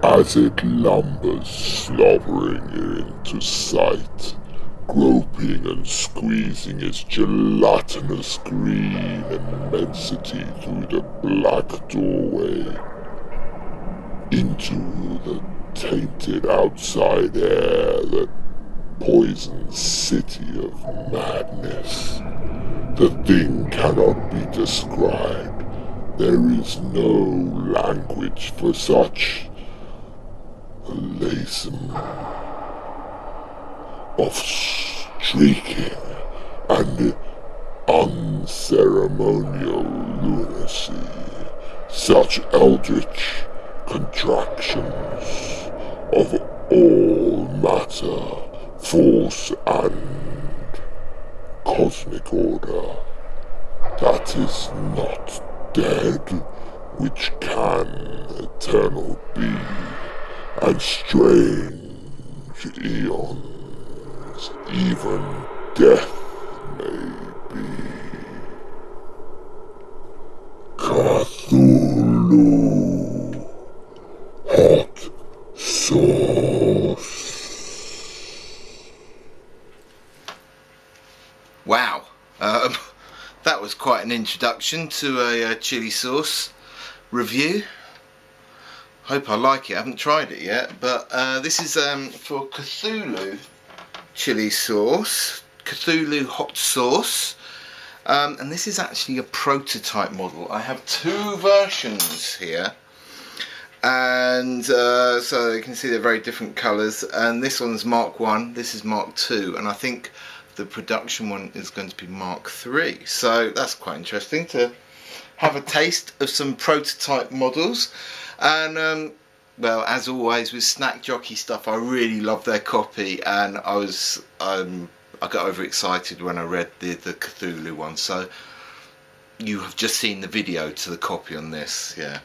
as it lumbers slobbering into sight, groping and squeezing its gelatinous green immensity through the black doorway into the tainted outside air that poisons city of madness. The thing cannot be described. There is no language for such a lazen of streaking and unceremonial lunacy, such eldritch contractions of all matter, force and cosmic order that is not dead, which can eternal be, and strange eons, even death may be. Cthulhu, hot sauce. Wow, that was quite an introduction to a chili sauce review. Hope I like it. I haven't tried it yet, but this is for Cthulhu chili sauce, Cthulhu hot sauce, and this is actually a prototype model. I have two versions here, and so you can see they're very different colours, and this one's Mk1, this is Mk2, and I think the production one is going to be Mk3, so that's quite interesting to have a taste of some prototype models. And well, as always with Snack Jockey stuff, I really love their copy, and I got overexcited when I read the Cthulhu one. So you have just seen the video to the copy on this. Yeah,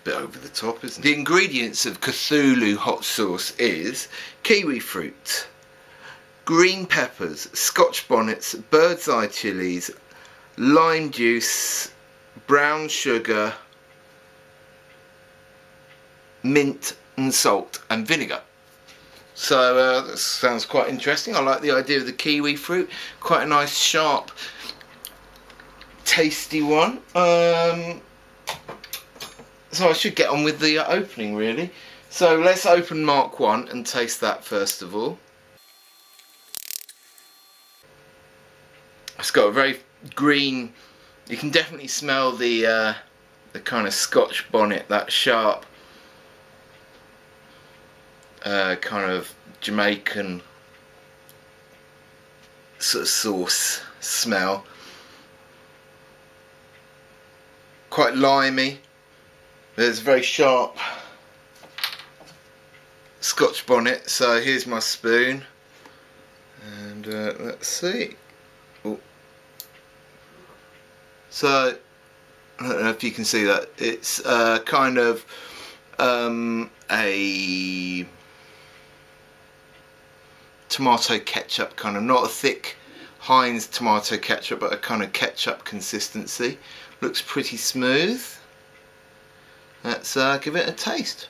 bit over the top, isn't it? The ingredients of Cthulhu hot sauce is kiwi fruit, green peppers, scotch bonnets, bird's eye chilies, lime juice, brown sugar, mint and salt and vinegar. So that sounds quite interesting. I like the idea of the kiwi fruit. Quite a nice, sharp, tasty one. So I should get on with the opening, really. So let's open Mk1 and taste that first of all. It's got a very green. You can definitely smell the kind of Scotch bonnet, that sharp kind of Jamaican sort of sauce smell. Quite limey. There's a very sharp Scotch bonnet. So here's my spoon, and let's see. Ooh. So I don't know if you can see that. It's kind of a tomato ketchup, kind of, not a thick Heinz tomato ketchup, but a kind of ketchup consistency. Looks pretty smooth. Let's give it a taste.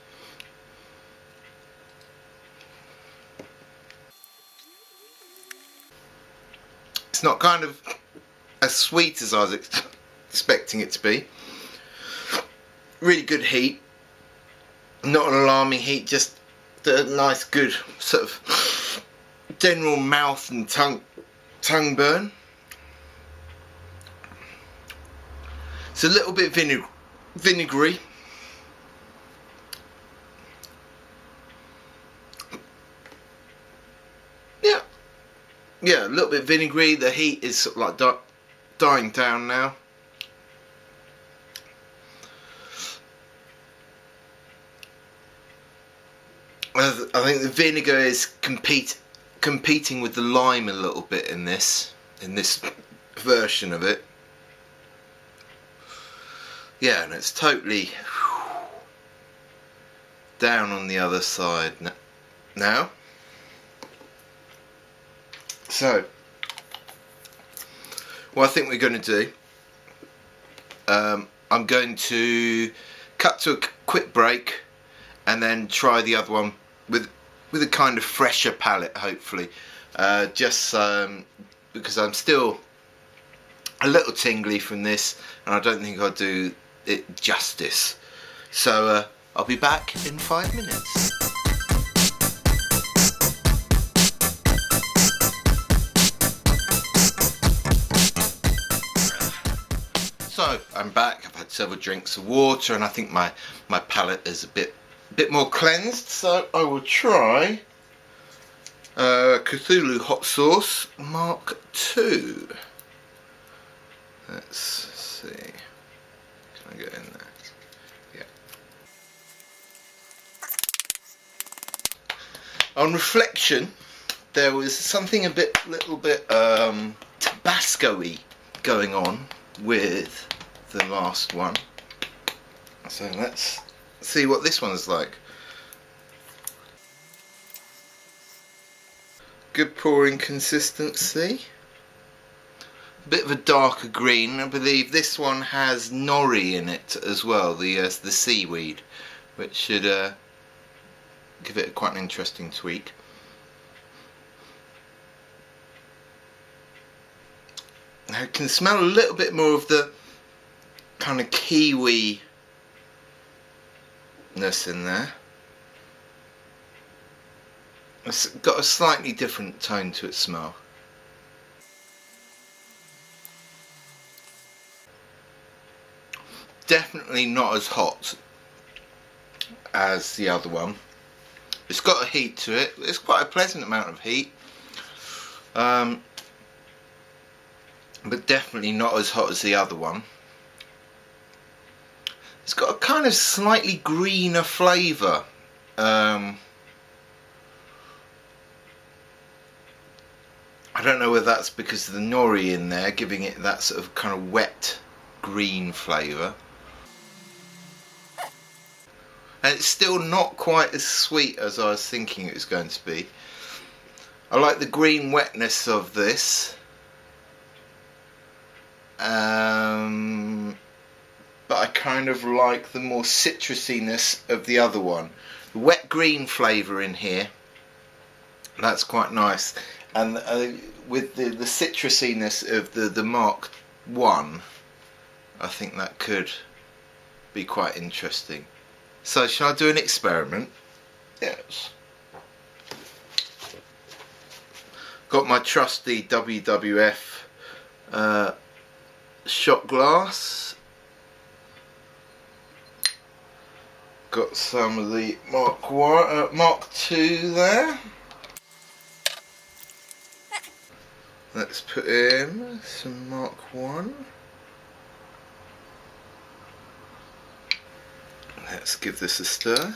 It's not kind of as sweet as I was expecting it to be. Really good heat. Not an alarming heat, just a nice, good sort of general mouth and tongue burn. It's a little bit vinegary. Yeah, a little bit vinegary. The heat is sort of like dying down now. I think the vinegar is competing with the lime a little bit in this version of it. Yeah, and it's totally down on the other side now. So, what I think we're going to do, I'm going to cut to a quick break, and then try the other one with a kind of fresher palette, hopefully. Just because I'm still a little tingly from this, and I don't think I'll do it justice. So I'll be back in 5 minutes. So I'm back. I've had several drinks of water, and I think my palate is a bit more cleansed. So I will try Cthulhu hot sauce Mk2. Let's see. Can I get in there? Yeah. On reflection, there was something little bit Tabasco-y going on with the last one. So let's see what this one's like. Good pouring consistency. Bit of a darker green. I believe this one has nori in it as well, the seaweed, which should give it quite an interesting tweak. I can smell a little bit more of the kind of kiwi-ness in there. It's got a slightly different tone to its smell. Definitely not as hot as the other one. It's got a heat to it. It's quite a pleasant amount of heat. But definitely not as hot as the other one. It's got a kind of slightly greener flavour. I don't know whether that's because of the nori in there, giving it that sort of kind of wet green flavour. And it's still not quite as sweet as I was thinking it was going to be. I like the green wetness of this. But I kind of like the more citrusiness of the other one. The wet green flavour in here, that's quite nice. And with the citrusiness of the Mk1, I think that could be quite interesting. So shall I do an experiment? Yes. Got my trusty WWF shot glass. Got some of the Mk2 there. Let's put in some Mk1. Let's give this a stir.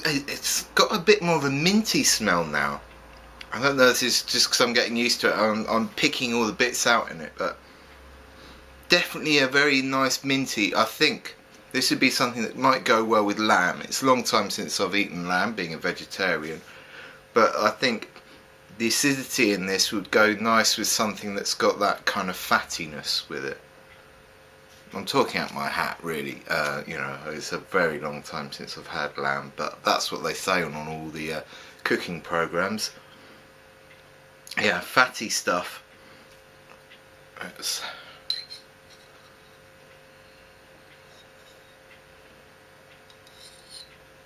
It's got a bit more of a minty smell now. I don't know if this is just because I'm getting used to it. I'm picking all the bits out in it, but definitely a very nice minty. I think this would be something that might go well with lamb. It's a long time since I've eaten lamb, being a vegetarian, but I think the acidity in this would go nice with something that's got that kind of fattiness with it. I'm talking out my hat, really. You know, it's a very long time since I've had lamb, but that's what they say on all the cooking programs. Yeah, fatty stuff.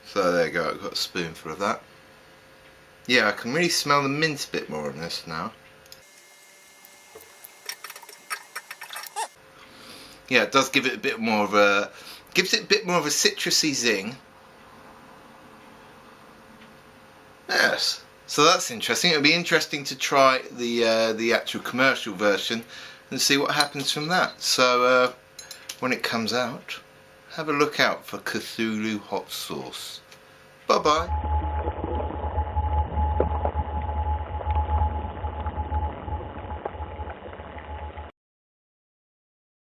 So there you go, I've got a spoonful of that. Yeah, I can really smell the mint a bit more in this now. Yeah, it does give it a bit more of a, gives it a bit more of a citrusy zing. Yes, so that's interesting. It'll be interesting to try the actual commercial version and see what happens from that. So when it comes out, have a look out for Cthulhu hot sauce. Bye bye.